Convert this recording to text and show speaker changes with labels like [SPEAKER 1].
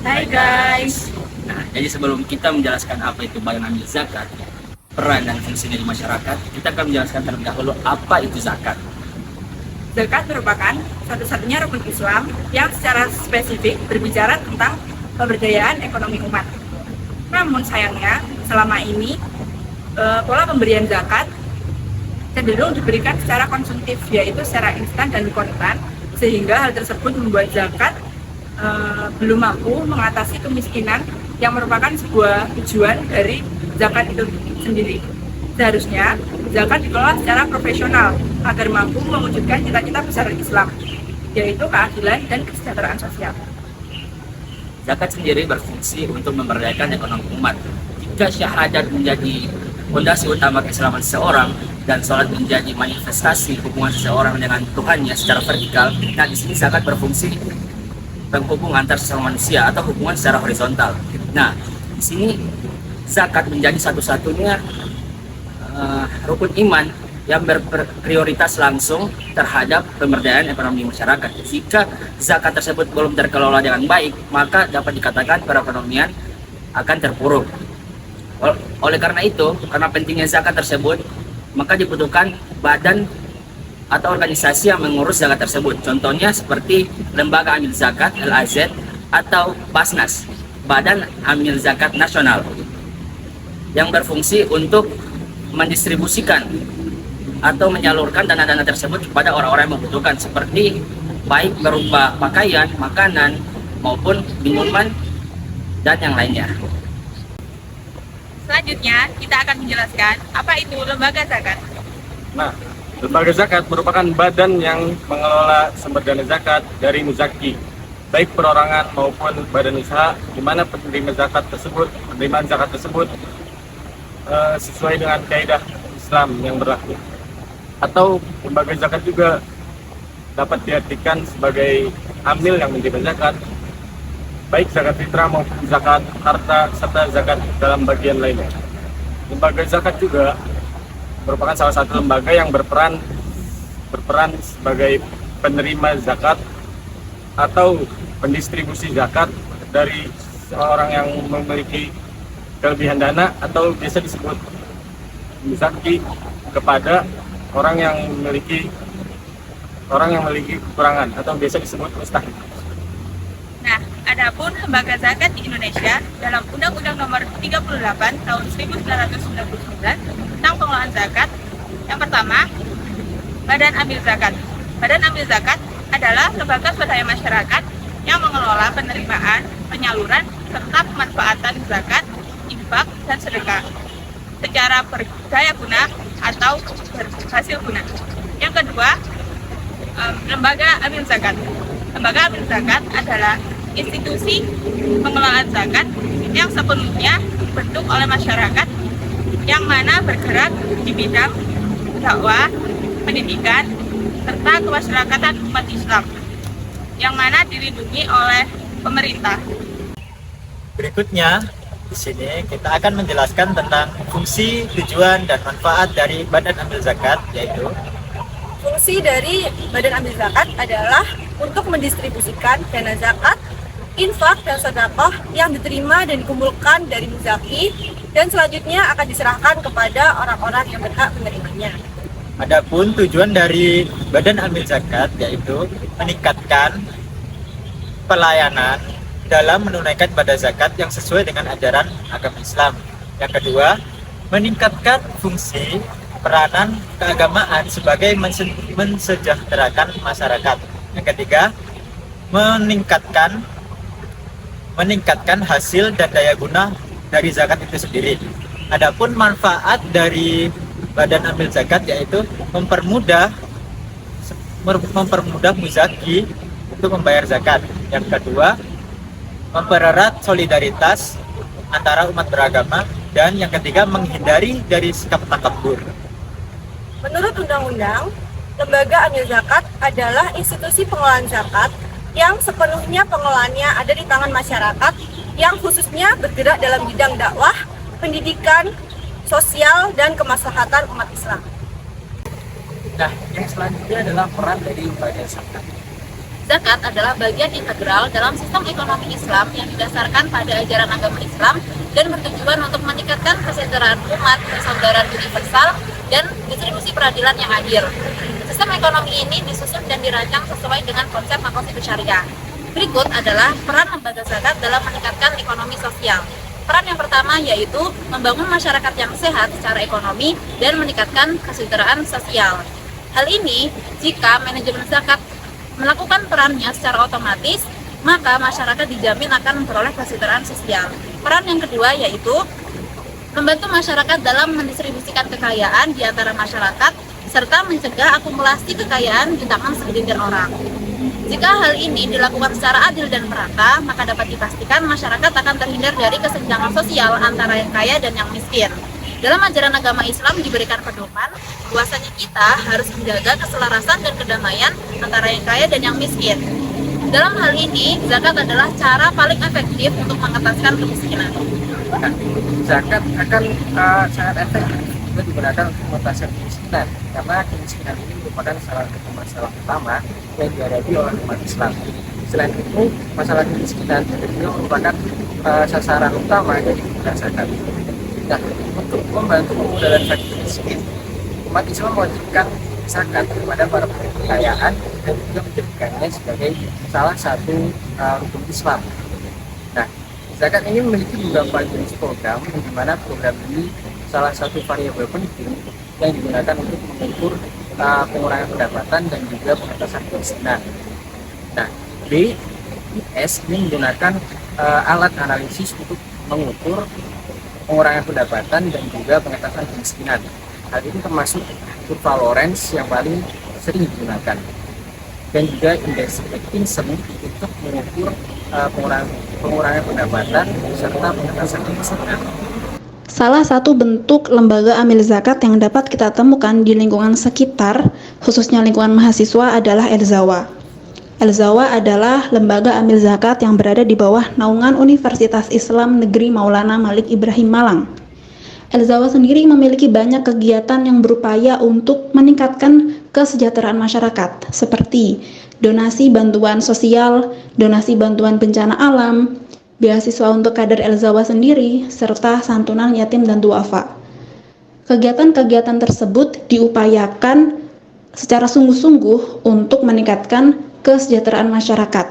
[SPEAKER 1] Hai guys.
[SPEAKER 2] Nah, jadi sebelum kita menjelaskan apa itu badan amil zakat, peran dan fungsinya di masyarakat, kita akan menjelaskan terlebih dahulu apa itu zakat.
[SPEAKER 1] Zakat merupakan satu-satunya rukun Islam yang secara spesifik berbicara tentang pemberdayaan ekonomi umat. Namun sayangnya, selama ini pola pemberian zakat cenderung diberikan secara konsumtif, yaitu secara instan dan kontan, sehingga hal tersebut membuat zakat belum mampu mengatasi kemiskinan yang merupakan sebuah tujuan dari zakat itu sendiri. Seharusnya zakat dikelola secara profesional agar mampu mewujudkan cita-cita besar Islam, yaitu keadilan dan kesejahteraan sosial.
[SPEAKER 2] Zakat sendiri berfungsi untuk memberdayakan ekonomi umat. Jika syahadat menjadi fondasi utama keislaman seseorang dan sholat menjadi manifestasi hubungan seseorang dengan Tuhannya secara vertikal, nah di sini zakat berfungsi penghubung antar sesama manusia atau hubungan secara horizontal. Nah, di sini zakat menjadi satu-satunya rukun iman yang berprioritas langsung terhadap pemberdayaan ekonomi masyarakat. Jika zakat tersebut belum terkelola dengan baik, maka dapat dikatakan perekonomian akan terpuruk. Oleh karena itu, karena pentingnya zakat tersebut, maka dibutuhkan badan atau organisasi yang mengurus zakat tersebut. Contohnya seperti Lembaga Amil Zakat LAZ atau Basnas, Badan Amil Zakat Nasional, yang berfungsi untuk mendistribusikan atau menyalurkan dana-dana tersebut kepada orang-orang yang membutuhkan, seperti baik berupa pakaian, makanan, maupun minuman, dan yang lainnya.
[SPEAKER 1] Selanjutnya, kita akan menjelaskan apa itu lembaga zakat.
[SPEAKER 3] Nah, lembaga zakat merupakan badan yang mengelola sumber dana zakat dari muzaki, baik perorangan maupun badan usaha, di mana penerimaan zakat tersebut sesuai dengan kaidah Islam yang berlaku. Atau lembaga zakat juga dapat diartikan sebagai amil yang menerima zakat, baik zakat fitrah maupun zakat harta serta zakat dalam bagian lainnya. Lembaga zakat juga merupakan salah satu lembaga yang berperan sebagai penerima zakat atau pendistribusi zakat dari seorang yang memiliki kelebihan dana atau biasa disebut muzaki kepada orang yang memiliki kekurangan atau biasa disebut mustahik.
[SPEAKER 1] Nah, adapun lembaga zakat di Indonesia dalam Undang-Undang Nomor 38 Tahun 1999 tentang pengelolaan zakat, yang pertama, Badan Amil Zakat. Badan Amil Zakat adalah lembaga swadaya masyarakat yang mengelola penerimaan, penyaluran, serta pemanfaatan zakat, infak, dan sedekah secara berdaya guna atau berhasil guna. Yang kedua, Lembaga Amil Zakat. Lembaga Amil Zakat adalah institusi pengelolaan zakat yang sepenuhnya dibentuk oleh masyarakat yang mana bergerak di bidang dakwah, pendidikan, serta kemasyarakatan umat Islam yang mana dilindungi oleh pemerintah.
[SPEAKER 4] Berikutnya, di sini kita akan menjelaskan tentang fungsi, tujuan, dan manfaat dari Badan Amil Zakat, yaitu
[SPEAKER 5] fungsi dari Badan Amil Zakat adalah untuk mendistribusikan dana zakat, infak, dan sedekah yang diterima dan dikumpulkan dari muzaki dan selanjutnya akan diserahkan kepada orang-orang yang berhak menerimanya.
[SPEAKER 4] Adapun tujuan dari Badan Amil Zakat yaitu meningkatkan pelayanan dalam menunaikan ibadah zakat yang sesuai dengan ajaran agama Islam. Yang kedua, meningkatkan fungsi peranan keagamaan sebagai mensejahterakan masyarakat. Yang ketiga, meningkatkan hasil dan daya guna dari zakat itu sendiri. Adapun manfaat dari Badan Amil Zakat yaitu mempermudah muzaki untuk membayar zakat. Yang kedua, mempererat solidaritas antara umat beragama, dan yang ketiga, menghindari dari sikap takabur.
[SPEAKER 5] Menurut undang-undang, Lembaga Amil Zakat adalah institusi pengelolaan zakat yang sepenuhnya pengelolaannya ada di tangan masyarakat yang khususnya bergerak dalam bidang dakwah, pendidikan, sosial, dan kemaslahatan umat Islam.
[SPEAKER 2] Nah, yang selanjutnya adalah peran dari lembaga zakat.
[SPEAKER 1] Zakat adalah bagian integral dalam sistem ekonomi Islam yang didasarkan pada ajaran agama Islam dan bertujuan untuk meningkatkan kesejahteraan umat, persaudaraan universal, dan distribusi peradilan yang adil. Sistem ekonomi ini disusun dan dirancang sesuai dengan konsep makosid syariah. Berikut adalah peran lembaga zakat dalam meningkatkan ekonomi sosial. Peran yang pertama yaitu membangun masyarakat yang sehat secara ekonomi dan meningkatkan kesejahteraan sosial. Hal ini jika manajemen zakat melakukan perannya secara otomatis, maka masyarakat dijamin akan memperoleh kesejahteraan sosial. Peran yang kedua yaitu membantu masyarakat dalam mendistribusikan kekayaan di antara masyarakat serta mencegah akumulasi kekayaan di tangan segelintir orang. Jika hal ini dilakukan secara adil dan merata, maka dapat dipastikan masyarakat akan terhindar dari kesenjangan sosial antara yang kaya dan yang miskin. Dalam ajaran agama Islam diberikan pedoman bahwasanya kita harus menjaga keselarasan dan kedamaian antara yang kaya dan yang miskin. Dalam hal ini, zakat adalah cara paling efektif untuk mengentaskan kemiskinan.
[SPEAKER 6] Nah, zakat akan sangat efektif juga digunakan untuk mengatasi kemiskinan, karena kemiskinan ini merupakan salah satu masalah utama yang dihadapi oleh umat Islam. Selain itu, masalah kemiskinan juga merupakan sasaran utama dari zakat. Nah, untuk membantu pemudahan fakir miskin, umat Islam mewajibkan zakat kepada para pemilik kekayaan dan juga menjadikannya sebagai salah satu rukun Islam. Nah, zakat ini memiliki beberapa jenis program, di mana program ini salah satu variabel penting yang digunakan untuk mengukur pengurangan pendapatan dan juga pengentasan kemiskinan. Nah, BIS ini menggunakan alat analisis untuk mengukur pengurangan pendapatan dan juga pengentasan kemiskinan. Hal ini termasuk kurva Lorenz yang paling sering digunakan, dan juga indeks Atkinson untuk mengukur pengurangan pendapatan serta pengentasan kemiskinan.
[SPEAKER 7] Salah satu bentuk lembaga amil zakat yang dapat kita temukan di lingkungan sekitar, khususnya lingkungan mahasiswa, adalah Elzawa. Elzawa adalah lembaga amil zakat yang berada di bawah naungan Universitas Islam Negeri Maulana Malik Ibrahim Malang. Elzawa sendiri memiliki banyak kegiatan yang berupaya untuk meningkatkan kesejahteraan masyarakat, seperti donasi bantuan sosial, donasi bantuan bencana alam, beasiswa untuk kader Elzawa sendiri, serta santunan yatim dan duafa. Kegiatan-kegiatan tersebut diupayakan secara sungguh-sungguh untuk meningkatkan kesejahteraan masyarakat.